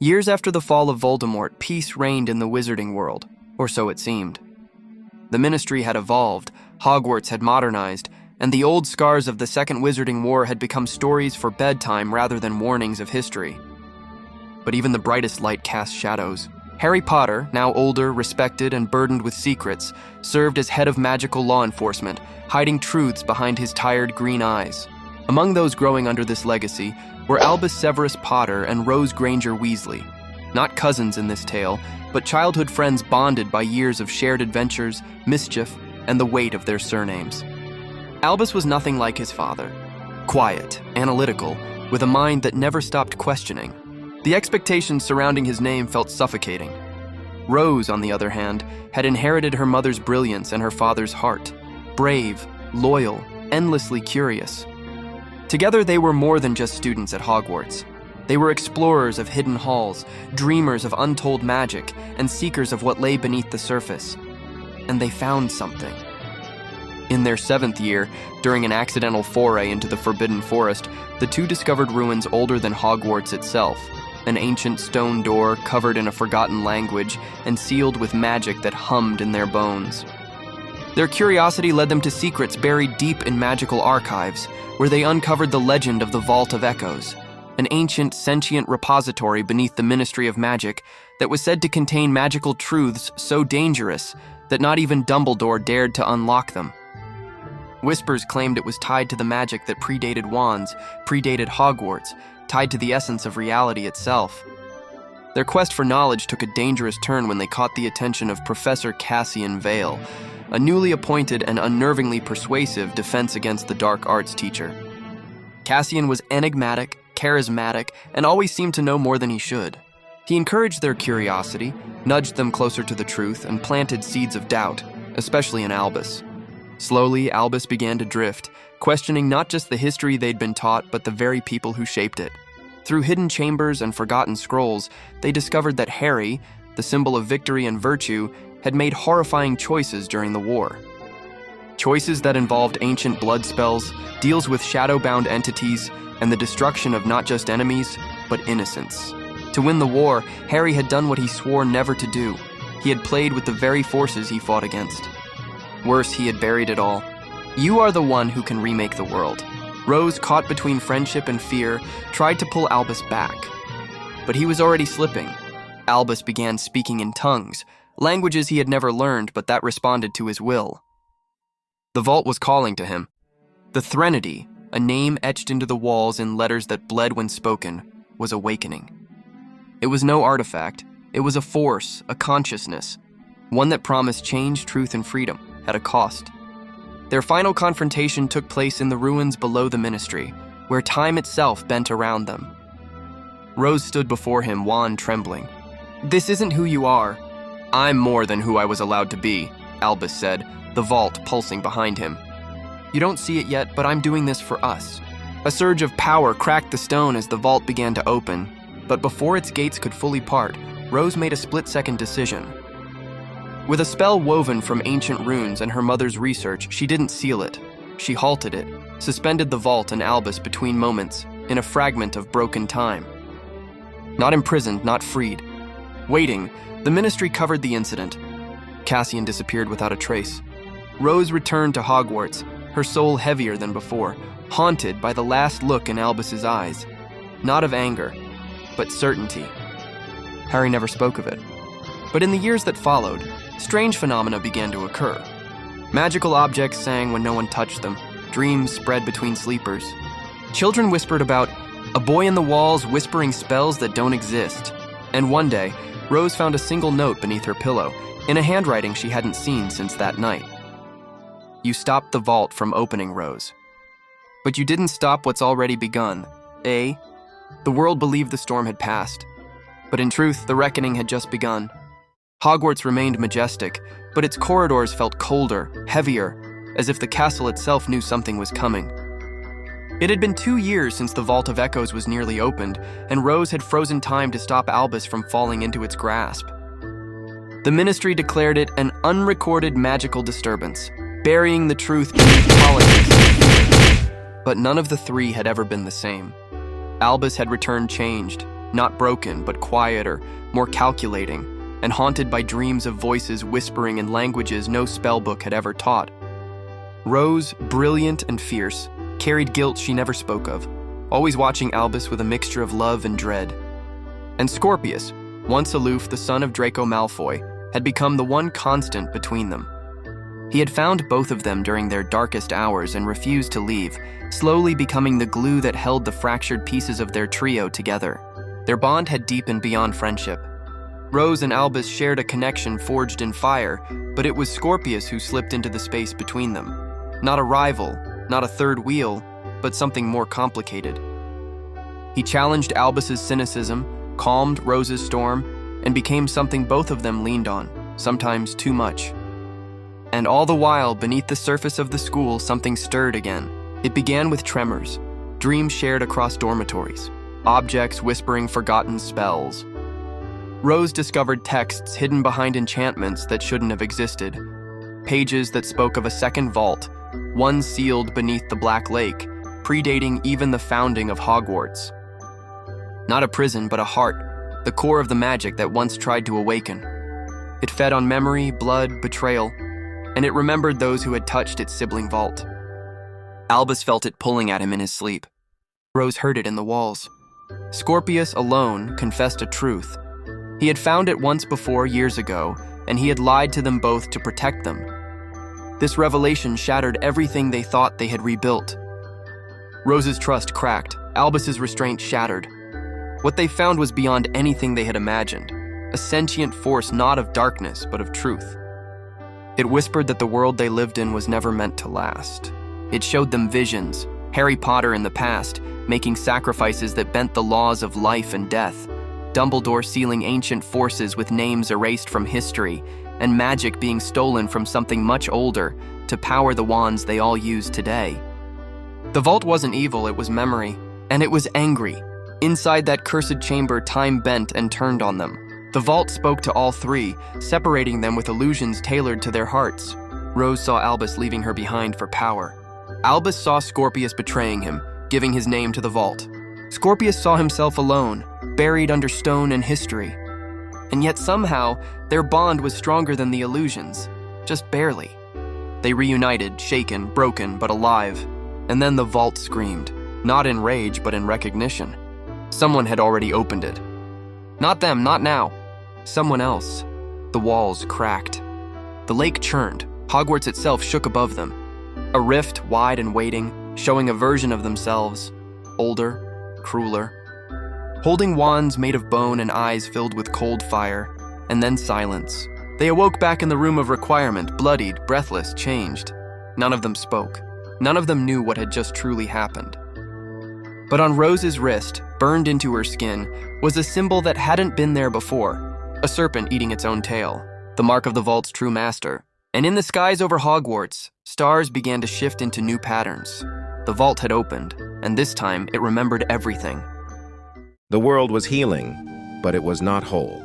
Years after the fall of Voldemort, peace reigned in the wizarding world, or so it seemed. The Ministry had evolved, Hogwarts had modernized, and the old scars of the Second Wizarding War had become stories for bedtime rather than warnings of history. But even the brightest light cast shadows. Harry Potter, now older, respected, and burdened with secrets, served as head of magical law enforcement, hiding truths behind his tired green eyes. Among those growing under this legacy were Albus Severus Potter and Rose Granger Weasley. Not cousins in this tale, but childhood friends bonded by years of shared adventures, mischief, and the weight of their surnames. Albus was nothing like his father. Quiet, analytical, with a mind that never stopped questioning. The expectations surrounding his name felt suffocating. Rose, on the other hand, had inherited her mother's brilliance and her father's heart. Brave, loyal, endlessly curious. Together they were more than just students at Hogwarts. They were explorers of hidden halls, dreamers of untold magic, and seekers of what lay beneath the surface. And they found something. In their 7th year, during an accidental foray into the Forbidden Forest, the two discovered ruins older than Hogwarts itself. An ancient stone door covered in a forgotten language and sealed with magic that hummed in their bones. Their curiosity led them to secrets buried deep in magical archives, where they uncovered the legend of the Vault of Echoes, an ancient, sentient repository beneath the Ministry of Magic that was said to contain magical truths so dangerous that not even Dumbledore dared to unlock them. Whispers claimed it was tied to the magic that predated wands, predated Hogwarts, tied to the essence of reality itself. Their quest for knowledge took a dangerous turn when they caught the attention of Professor Cassian Vale, a newly appointed and unnervingly persuasive defense against the dark arts teacher. Cassian was enigmatic, charismatic, and always seemed to know more than he should. He encouraged their curiosity, nudged them closer to the truth, and planted seeds of doubt, especially in Albus. Slowly, Albus began to drift, questioning not just the history they'd been taught, but the very people who shaped it. Through hidden chambers and forgotten scrolls, they discovered that Harry, the symbol of victory and virtue, had made horrifying choices during the war. Choices that involved ancient blood spells, deals with shadow-bound entities, and the destruction of not just enemies, but innocents. To win the war, Harry had done what he swore never to do. He had played with the very forces he fought against. Worse, he had buried it all. You are the one who can remake the world. Rose, caught between friendship and fear, tried to pull Albus back. But he was already slipping. Albus began speaking in tongues, languages he had never learned but that responded to his will. The vault was calling to him. The Threnody, a name etched into the walls in letters that bled when spoken, was awakening. It was no artifact. It was a force, a consciousness, one that promised change, truth, and freedom at a cost. Their final confrontation took place in the ruins below the Ministry, where time itself bent around them. Rose stood before him, wand trembling. "This isn't who you are." "I'm more than who I was allowed to be," Albus said, the vault pulsing behind him. "You don't see it yet, but I'm doing this for us." A surge of power cracked the stone as the vault began to open, but before its gates could fully part, Rose made a split-second decision. With a spell woven from ancient runes and her mother's research, she didn't seal it. She halted it, suspended the vault and Albus between moments, in a fragment of broken time. Not imprisoned, not freed. Waiting, the Ministry covered the incident. Cassian disappeared without a trace. Rose returned to Hogwarts, her soul heavier than before, haunted by the last look in Albus's eyes. Not of anger, but certainty. Harry never spoke of it. But in the years that followed, strange phenomena began to occur. Magical objects sang when no one touched them. Dreams spread between sleepers. Children whispered about a boy in the walls whispering spells that don't exist. And one day, Rose found a single note beneath her pillow, in a handwriting she hadn't seen since that night. "You stopped the vault from opening, Rose. But you didn't stop what's already begun, eh?" The world believed the storm had passed. But in truth, the reckoning had just begun. Hogwarts remained majestic, but its corridors felt colder, heavier, as if the castle itself knew something was coming. It had been 2 years since the Vault of Echoes was nearly opened, and Rose had frozen time to stop Albus from falling into its grasp. The Ministry declared it an unrecorded magical disturbance, burying the truth beneath politics. But none of the three had ever been the same. Albus had returned changed, not broken, but quieter, more calculating, and haunted by dreams of voices whispering in languages no spellbook had ever taught. Rose, brilliant and fierce, carried guilt she never spoke of, always watching Albus with a mixture of love and dread. And Scorpius, once aloof the son of Draco Malfoy, had become the one constant between them. He had found both of them during their darkest hours and refused to leave, slowly becoming the glue that held the fractured pieces of their trio together. Their bond had deepened beyond friendship. Rose and Albus shared a connection forged in fire, but it was Scorpius who slipped into the space between them. Not a rival, not a third wheel, but something more complicated. He challenged Albus's cynicism, calmed Rose's storm, and became something both of them leaned on, sometimes too much. And all the while, beneath the surface of the school, something stirred again. It began with tremors, dreams shared across dormitories, objects whispering forgotten spells. Rose discovered texts hidden behind enchantments that shouldn't have existed, pages that spoke of a second vault, one sealed beneath the Black Lake, predating even the founding of Hogwarts. Not a prison, but a heart, the core of the magic that once tried to awaken. It fed on memory, blood, betrayal, and it remembered those who had touched its sibling vault. Albus felt it pulling at him in his sleep. Rose heard it in the walls. Scorpius alone confessed a truth. He had found it once before years ago, and he had lied to them both to protect them. This revelation shattered everything they thought they had rebuilt. Rose's trust cracked, Albus's restraint shattered. What they found was beyond anything they had imagined, a sentient force not of darkness, but of truth. It whispered that the world they lived in was never meant to last. It showed them visions, Harry Potter in the past, making sacrifices that bent the laws of life and death, Dumbledore sealing ancient forces with names erased from history, and magic being stolen from something much older to power the wands they all use today. The vault wasn't evil, it was memory, and it was angry. Inside that cursed chamber, time bent and turned on them. The vault spoke to all three, separating them with illusions tailored to their hearts. Rose saw Albus leaving her behind for power. Albus saw Scorpius betraying him, giving his name to the vault. Scorpius saw himself alone, buried under stone and history. And yet somehow, their bond was stronger than the illusions, just barely. They reunited, shaken, broken, but alive. And then the vault screamed, not in rage, but in recognition. Someone had already opened it. Not them, not now. Someone else. The walls cracked. The lake churned. Hogwarts itself shook above them. A rift, wide and waiting, showing a version of themselves, older, crueler. Holding wands made of bone and eyes filled with cold fire, and then silence. They awoke back in the room of requirement, bloodied, breathless, changed. None of them spoke. None of them knew what had just truly happened. But on Rose's wrist, burned into her skin, was a symbol that hadn't been there before, a serpent eating its own tail, the mark of the vault's true master. And in the skies over Hogwarts, stars began to shift into new patterns. The vault had opened, and this time it remembered everything. The world was healing, but it was not whole.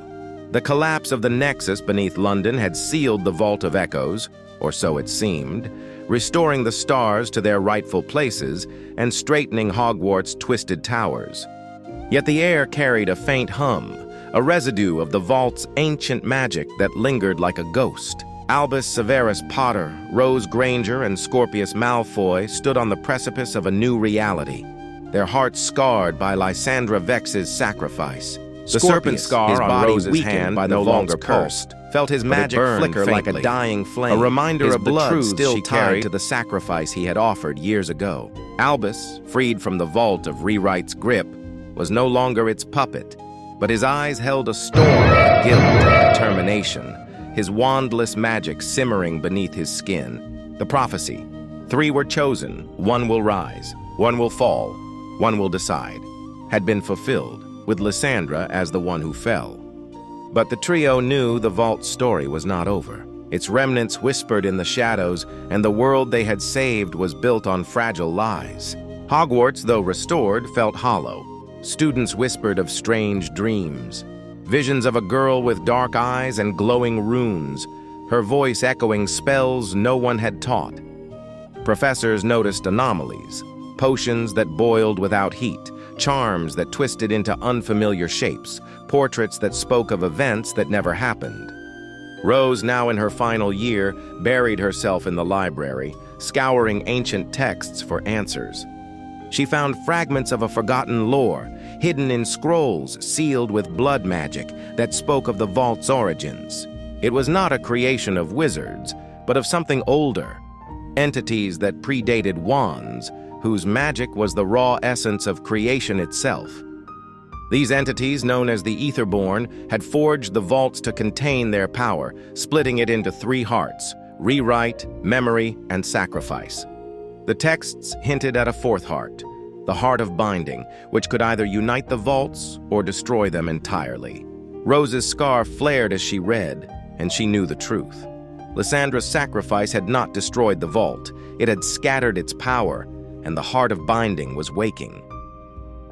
The collapse of the nexus beneath London had sealed the Vault of Echoes, or so it seemed, restoring the stars to their rightful places and straightening Hogwarts' twisted towers. Yet the air carried a faint hum, a residue of the vault's ancient magic that lingered like a ghost. Albus Severus Potter, Rose Granger, and Scorpius Malfoy stood on the precipice of a new reality, their hearts scarred by Lysandra Vex's sacrifice. The serpent scar on Rose's hand no longer pulsed, felt his magic flicker like a dying flame, a reminder of the truth still tied to the sacrifice he had offered years ago. Albus, freed from the vault of Rewrite's grip, was no longer its puppet, but his eyes held a storm of guilt and determination, his wandless magic simmering beneath his skin. The prophecy, 3 were chosen, 1 will rise, 1 will fall, 1 will decide, had been fulfilled, with Lysandra as the one who fell. But the trio knew the vault's story was not over. Its remnants whispered in the shadows, and the world they had saved was built on fragile lies. Hogwarts, though restored, felt hollow. Students whispered of strange dreams, visions of a girl with dark eyes and glowing runes, her voice echoing spells no one had taught. Professors noticed anomalies, potions that boiled without heat, charms that twisted into unfamiliar shapes, portraits that spoke of events that never happened. Rose, now in her final year, buried herself in the library, scouring ancient texts for answers. She found fragments of a forgotten lore, hidden in scrolls sealed with blood magic that spoke of the vault's origins. It was not a creation of wizards, but of something older, entities that predated wands, whose magic was the raw essence of creation itself. These entities, known as the Etherborn, had forged the vaults to contain their power, splitting it into 3 hearts: rewrite, memory, and sacrifice. The texts hinted at a 4th heart, the heart of binding, which could either unite the vaults or destroy them entirely. Rose's scar flared as she read, and she knew the truth. Lysandra's sacrifice had not destroyed the vault. It had scattered its power, and the heart of binding was waking.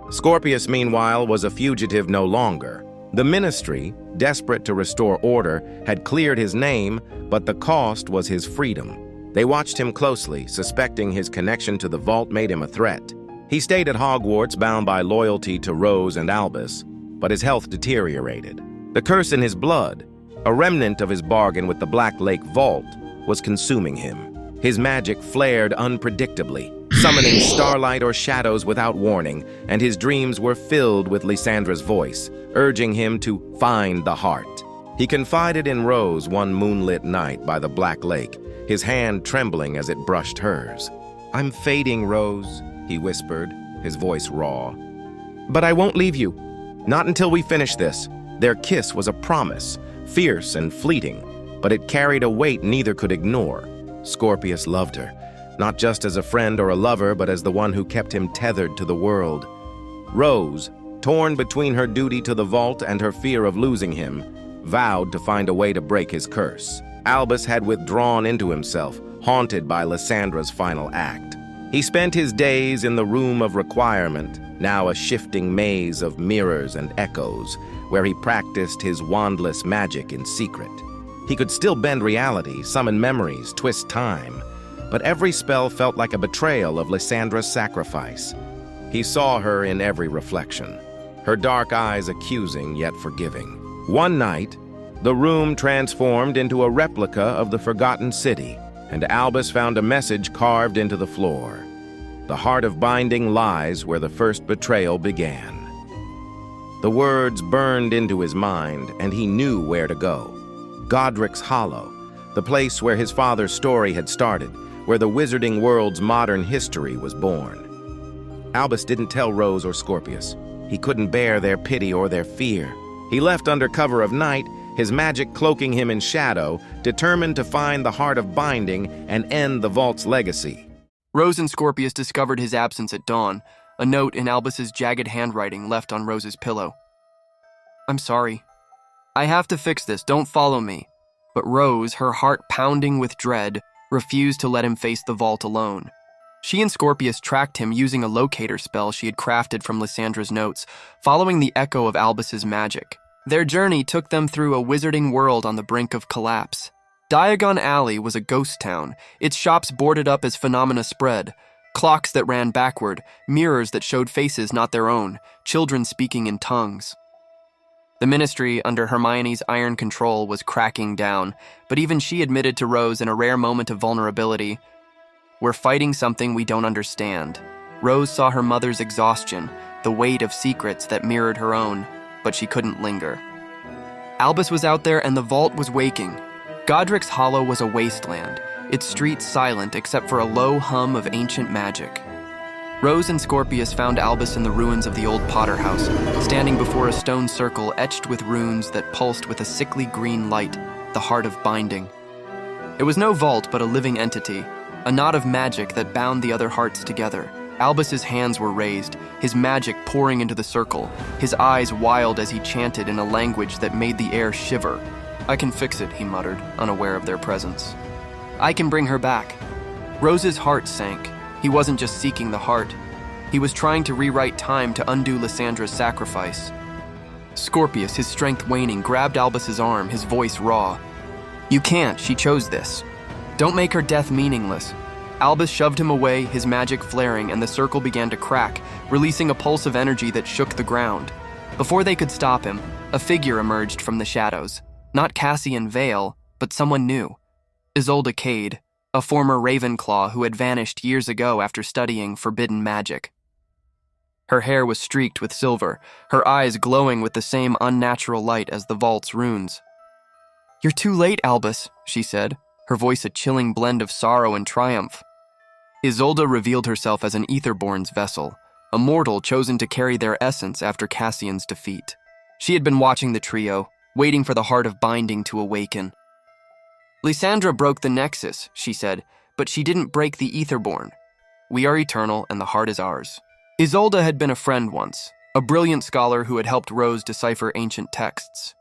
Scorpius, meanwhile, was a fugitive no longer. The Ministry, desperate to restore order, had cleared his name, but the cost was his freedom. They watched him closely, suspecting his connection to the vault made him a threat. He stayed at Hogwarts, bound by loyalty to Rose and Albus, but his health deteriorated. The curse in his blood, a remnant of his bargain with the Black Lake Vault, was consuming him. His magic flared unpredictably, summoning starlight or shadows without warning, and his dreams were filled with Lysandra's voice, urging him to find the heart. He confided in Rose one moonlit night by the Black Lake, his hand trembling as it brushed hers. "I'm fading, Rose," he whispered, his voice raw. "But I won't leave you. Not until we finish this." Their kiss was a promise, fierce and fleeting, but it carried a weight neither could ignore. Scorpius loved her, not just as a friend or a lover, but as the one who kept him tethered to the world. Rose, torn between her duty to the vault and her fear of losing him, vowed to find a way to break his curse. Albus had withdrawn into himself, haunted by Lysandra's final act. He spent his days in the Room of Requirement, now a shifting maze of mirrors and echoes, where he practiced his wandless magic in secret. He could still bend reality, summon memories, twist time, but every spell felt like a betrayal of Lysandra's sacrifice. He saw her in every reflection, her dark eyes accusing yet forgiving. One night, the room transformed into a replica of the Forgotten City, and Albus found a message carved into the floor. The heart of binding lies where the first betrayal began. The words burned into his mind, and he knew where to go. Godric's Hollow, the place where his father's story had started, where the wizarding world's modern history was born. Albus didn't tell Rose or Scorpius. He couldn't bear their pity or their fear. He left under cover of night, his magic cloaking him in shadow, determined to find the heart of binding and end the vault's legacy. Rose and Scorpius discovered his absence at dawn, a note in Albus's jagged handwriting left on Rose's pillow. "I'm sorry. I have to fix this, don't follow me." But Rose, her heart pounding with dread, refused to let him face the vault alone. She and Scorpius tracked him using a locator spell she had crafted from Lysandra's notes, following the echo of Albus's magic. Their journey took them through a wizarding world on the brink of collapse. Diagon Alley was a ghost town, its shops boarded up as phenomena spread. Clocks that ran backward, mirrors that showed faces not their own, children speaking in tongues. The Ministry, under Hermione's iron control, was cracking down, but even she admitted to Rose in a rare moment of vulnerability, "We're fighting something we don't understand." Rose saw her mother's exhaustion, the weight of secrets that mirrored her own, but she couldn't linger. Albus was out there and the vault was waking. Godric's Hollow was a wasteland, its streets silent except for a low hum of ancient magic. Rose and Scorpius found Albus in the ruins of the old Potter house, standing before a stone circle etched with runes that pulsed with a sickly green light, the heart of binding. It was no vault but a living entity, a knot of magic that bound the other hearts together. Albus's hands were raised, his magic pouring into the circle, his eyes wild as he chanted in a language that made the air shiver. "I can fix it," he muttered, unaware of their presence. "I can bring her back." Rose's heart sank. He wasn't just seeking the heart. He was trying to rewrite time to undo Lysandra's sacrifice. Scorpius, his strength waning, grabbed Albus's arm, his voice raw. "You can't, she chose this. Don't make her death meaningless." Albus shoved him away, his magic flaring, and the circle began to crack, releasing a pulse of energy that shook the ground. Before they could stop him, a figure emerged from the shadows. Not Cassian Vale, but someone new. Isolde Cade, a former Ravenclaw who had vanished years ago after studying forbidden magic. Her hair was streaked with silver, her eyes glowing with the same unnatural light as the vault's runes. "You're too late, Albus," she said, her voice a chilling blend of sorrow and triumph. Isolde revealed herself as an Aetherborn's vessel, a mortal chosen to carry their essence after Cassian's defeat. She had been watching the trio, waiting for the heart of binding to awaken. "Lysandra broke the nexus," she said, "but she didn't break the Aetherborn. We are eternal and the heart is ours." Isolde had been a friend once, a brilliant scholar who had helped Rose decipher ancient texts.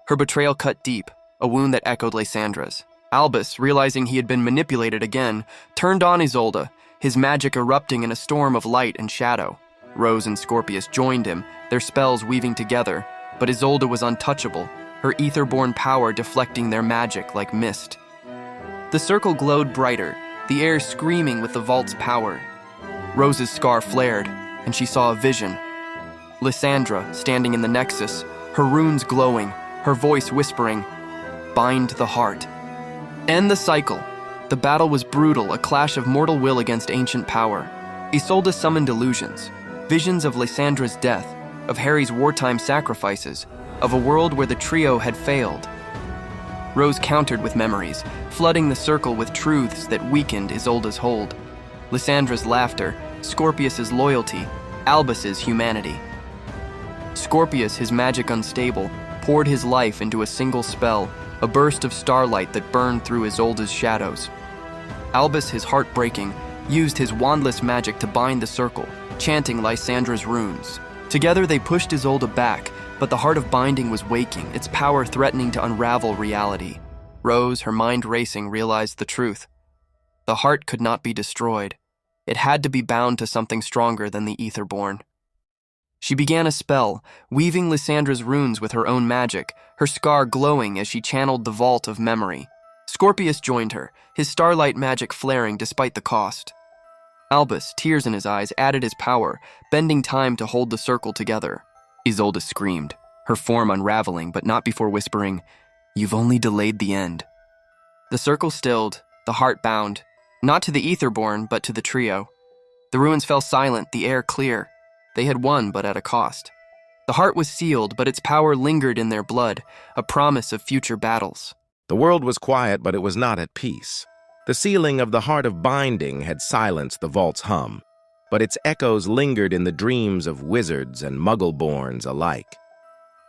Her betrayal cut deep, a wound that echoed Lysandra's. Albus, realizing he had been manipulated again, turned on Isolde, his magic erupting in a storm of light and shadow. Rose and Scorpius joined him, their spells weaving together, but Isolde was untouchable, her Aetherborn power deflecting their magic like mist. The circle glowed brighter, the air screaming with the vault's power. Rose's scar flared, and she saw a vision. Lysandra, standing in the nexus, her runes glowing, her voice whispering, "Bind the heart." End the cycle. The battle was brutal, a clash of mortal will against ancient power. Isolde summoned illusions, visions of Lysandra's death, of Harry's wartime sacrifices, of a world where the trio had failed. Rose countered with memories, flooding the circle with truths that weakened Isolde's hold. Lysandra's laughter, Scorpius's loyalty, Albus's humanity. Scorpius, his magic unstable, poured his life into a single spell, a burst of starlight that burned through Isolde's shadows. Albus, his heart breaking, used his wandless magic to bind the circle, chanting Lysandra's runes. Together they pushed Isolde back, but the heart of binding was waking, its power threatening to unravel reality. Rose, her mind racing, realized the truth. The heart could not be destroyed. It had to be bound to something stronger than the Aetherborn. She began a spell, weaving Lysandra's runes with her own magic, her scar glowing as she channeled the vault of memory. Scorpius joined her, his starlight magic flaring despite the cost. Albus, tears in his eyes, added his power, bending time to hold the circle together. Isolde screamed, her form unraveling, but not before whispering, "You've only delayed the end." The circle stilled, the heart bound, not to the Aetherborn, but to the trio. The ruins fell silent, the air clear. They had won, but at a cost. The heart was sealed, but its power lingered in their blood, a promise of future battles. The world was quiet, but it was not at peace. The sealing of the heart of binding had silenced the vault's hum, but its echoes lingered in the dreams of wizards and muggle-borns alike.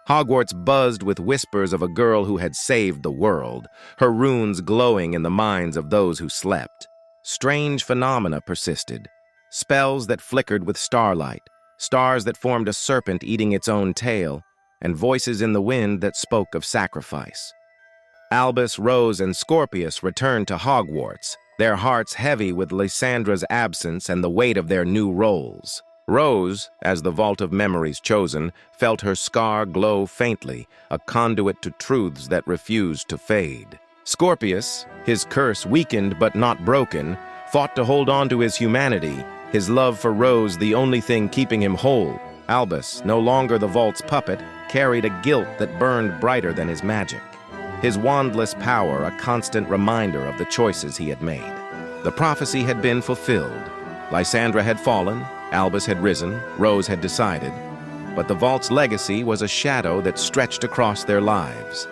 Hogwarts buzzed with whispers of a girl who had saved the world, her runes glowing in the minds of those who slept. Strange phenomena persisted, spells that flickered with starlight, stars that formed a serpent eating its own tail, and voices in the wind that spoke of sacrifice. Albus, Rose, and Scorpius returned to Hogwarts, their hearts heavy with Lysandra's absence and the weight of their new roles. Rose, as the vault of memories chosen, felt her scar glow faintly, a conduit to truths that refused to fade. Scorpius, his curse weakened but not broken, fought to hold on to his humanity, his love for Rose the only thing keeping him whole. Albus, no longer the vault's puppet, carried a guilt that burned brighter than his magic. His wandless power a constant reminder of the choices he had made. The prophecy had been fulfilled. Lysandra had fallen, Albus had risen, Rose had decided, but the vault's legacy was a shadow that stretched across their lives.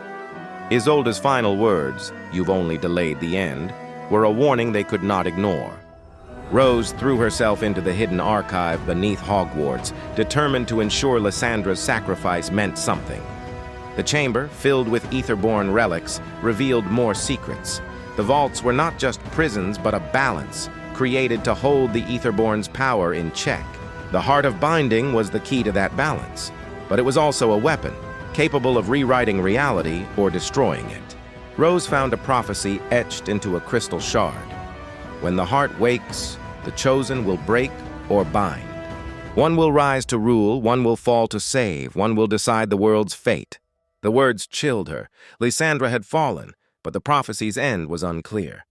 Isolde's final words, "You've only delayed the end," were a warning they could not ignore. Rose threw herself into the hidden archive beneath Hogwarts, determined to ensure Lysandra's sacrifice meant something. The chamber, filled with Aetherborn relics, revealed more secrets. The vaults were not just prisons, but a balance, created to hold the Aetherborn's power in check. The heart of binding was the key to that balance, but it was also a weapon, capable of rewriting reality or destroying it. Rose found a prophecy etched into a crystal shard. When the heart wakes, the chosen will break or bind. One will rise to rule, one will fall to save, one will decide the world's fate. The words chilled her. Lysandra had fallen, but the prophecy's end was unclear.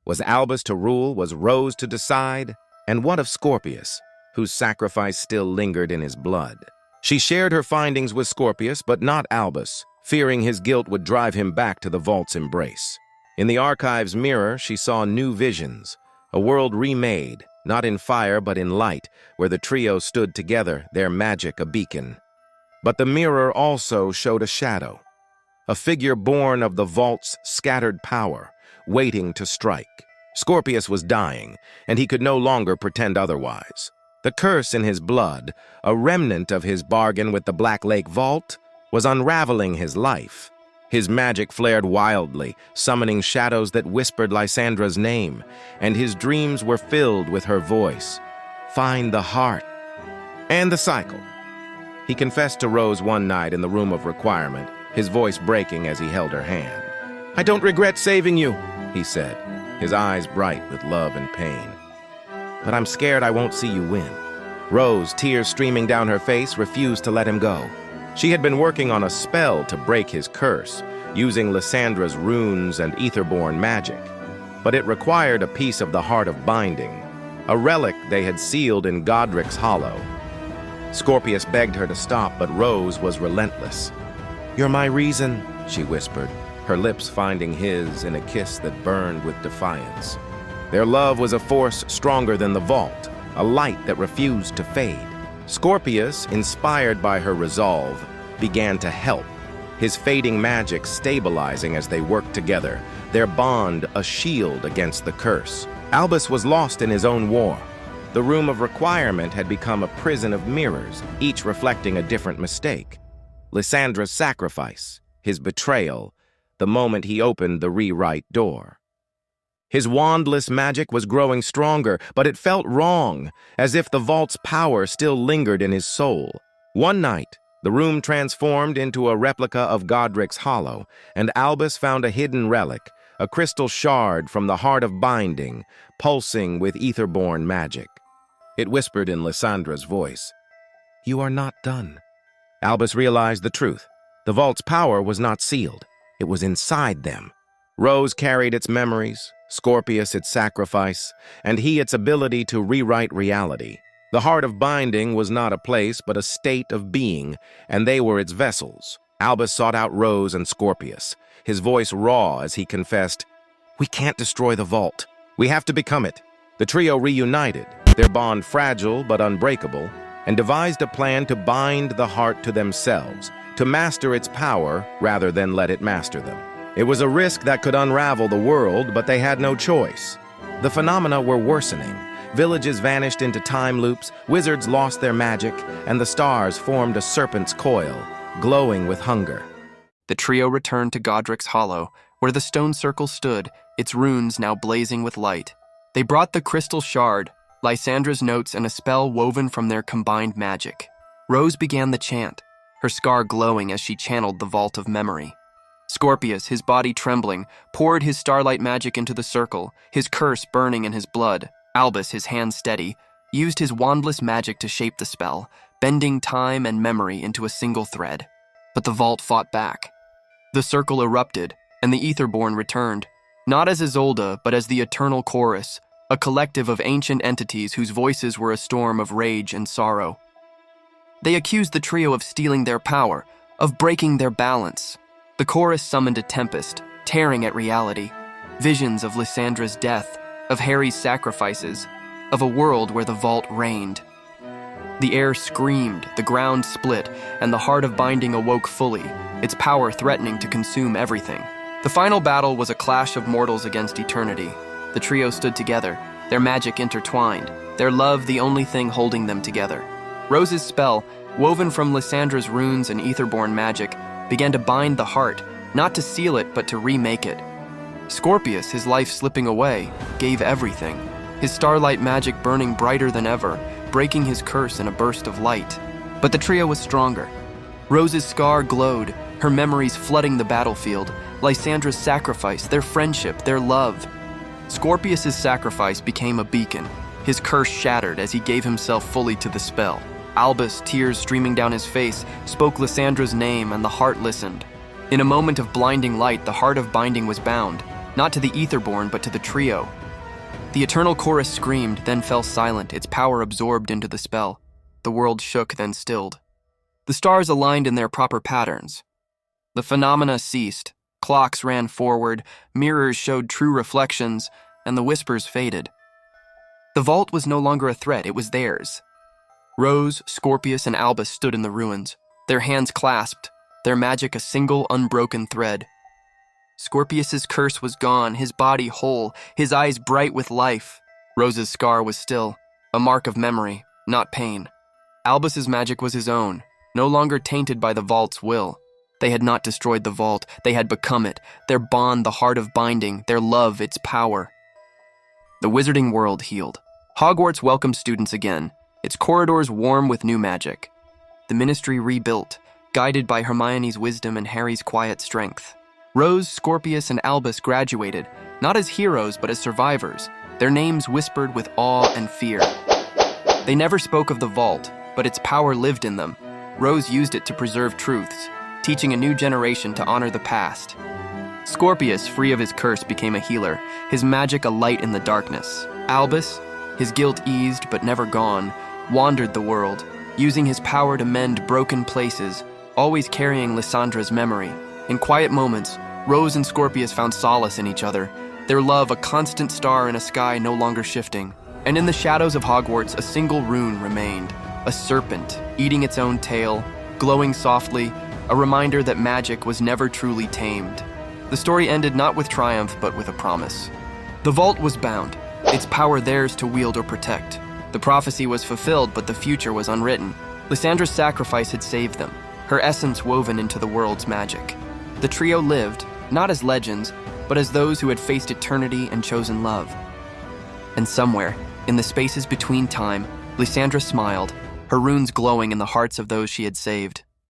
Was Albus to rule? Was Rose to decide? And what of Scorpius, whose sacrifice still lingered in his blood? She shared her findings with Scorpius, but not Albus, fearing his guilt would drive him back to the vault's embrace. In the archive's mirror, she saw new visions, a world remade, not in fire but in light, where the trio stood together, their magic a beacon. But the mirror also showed a shadow, a figure born of the vault's scattered power, waiting to strike. Scorpius was dying, and he could no longer pretend otherwise. The curse in his blood, a remnant of his bargain with the Black Lake Vault, was unraveling his life. His magic flared wildly, summoning shadows that whispered Lysandra's name, and his dreams were filled with her voice. Find the heart. And the cycle. He confessed to Rose one night in the room of requirement, his voice breaking as he held her hand. "I don't regret saving you," he said, his eyes bright with love and pain. "But I'm scared I won't see you win." Rose, tears streaming down her face, refused to let him go. She had been working on a spell to break his curse, using Lysandra's runes and etherborn magic. But it required a piece of the Heart of Binding, a relic they had sealed in Godric's hollow. Scorpius begged her to stop, but Rose was relentless. "You're my reason," she whispered, her lips finding his in a kiss that burned with defiance. Their love was a force stronger than the vault, a light that refused to fade. Scorpius, inspired by her resolve, began to help, his fading magic stabilizing as they worked together, their bond a shield against the curse. Albus was lost in his own war. The room of requirement had become a prison of mirrors, each reflecting a different mistake. Lysandra's sacrifice, his betrayal, the moment he opened the rewrite door. His wandless magic was growing stronger, but it felt wrong, as if the vault's power still lingered in his soul. One night, the room transformed into a replica of Godric's hollow, and Albus found a hidden relic, a crystal shard from the Heart of Binding, pulsing with etherborn magic. It whispered in Lysandra's voice, "You are not done." Albus realized the truth. The vault's power was not sealed. It was inside them. Rose carried its memories, Scorpius its sacrifice, and he its ability to rewrite reality. The Heart of Binding was not a place but a state of being, and they were its vessels. Albus sought out Rose and Scorpius, his voice raw as he confessed, "We can't destroy the vault. We have to become it." The trio reunited, their bond fragile but unbreakable, and devised a plan to bind the heart to themselves, to master its power rather than let it master them. It was a risk that could unravel the world, but they had no choice. The phenomena were worsening. Villages vanished into time loops, wizards lost their magic, and the stars formed a serpent's coil, glowing with hunger. The trio returned to Godric's hollow, where the stone circle stood, its runes now blazing with light. They brought the crystal shard, Lysandra's notes, and a spell woven from their combined magic. Rose began the chant, her scar glowing as she channeled the vault of memory. Scorpius, his body trembling, poured his starlight magic into the circle, his curse burning in his blood. Albus, his hand steady, used his wandless magic to shape the spell, bending time and memory into a single thread. But the vault fought back. The circle erupted, and the Etherborn returned, not as Isolde, but as the eternal chorus, a collective of ancient entities whose voices were a storm of rage and sorrow. They accused the trio of stealing their power, of breaking their balance. The chorus summoned a tempest, tearing at reality. Visions of Lysandra's death, of Harry's sacrifices, of a world where the vault reigned. The air screamed, the ground split, and the Heart of Binding awoke fully, its power threatening to consume everything. The final battle was a clash of mortals against eternity. The trio stood together, their magic intertwined, their love the only thing holding them together. Rose's spell, woven from Lysandra's runes and etherborn magic, began to bind the heart, not to seal it, but to remake it. Scorpius, his life slipping away, gave everything, his starlight magic burning brighter than ever, breaking his curse in a burst of light. But the trio was stronger. Rose's scar glowed, her memories flooding the battlefield, Lysandra's sacrifice, their friendship, their love. Scorpius's sacrifice became a beacon, his curse shattered as he gave himself fully to the spell. Albus, tears streaming down his face, spoke Lysandra's name, and the heart listened. In a moment of blinding light, the Heart of Binding was bound. not to the Etherborn, but to the trio. The eternal chorus screamed, then fell silent, its power absorbed into the spell. The world shook, then stilled. The stars aligned in their proper patterns. The phenomena ceased. Clocks ran forward, mirrors showed true reflections, and the whispers faded. The vault was no longer a threat, it was theirs. Rose, Scorpius, and Albus stood in the ruins, their hands clasped, their magic a single unbroken thread. Scorpius's curse was gone, his body whole, his eyes bright with life. Rose's scar was still, a mark of memory, not pain. Albus's magic was his own, no longer tainted by the vault's will. They had not destroyed the vault, they had become it, their bond the heart of binding, their love its power. The wizarding world healed. Hogwarts welcomed students again, its corridors warm with new magic. The ministry rebuilt, guided by Hermione's wisdom and Harry's quiet strength. Rose, Scorpius, and Albus graduated, not as heroes but as survivors, their names whispered with awe and fear. They never spoke of the vault, but its power lived in them. Rose used it to preserve truths, teaching a new generation to honor the past. Scorpius, free of his curse, became a healer, his magic a light in the darkness. Albus, his guilt eased but never gone, wandered the world, using his power to mend broken places, always carrying Lysandra's memory. In quiet moments, Rose and Scorpius found solace in each other, their love a constant star in a sky no longer shifting. And in the shadows of Hogwarts, a single rune remained, a serpent, eating its own tail, glowing softly, a reminder that magic was never truly tamed. The story ended not with triumph, but with a promise. The vault was bound, its power theirs to wield or protect. The prophecy was fulfilled, but the future was unwritten. Lysandra's sacrifice had saved them, her essence woven into the world's magic. The trio lived, not as legends, but as those who had faced eternity and chosen love. And somewhere, in the spaces between time, Lysandra smiled, her runes glowing in the hearts of those she had saved.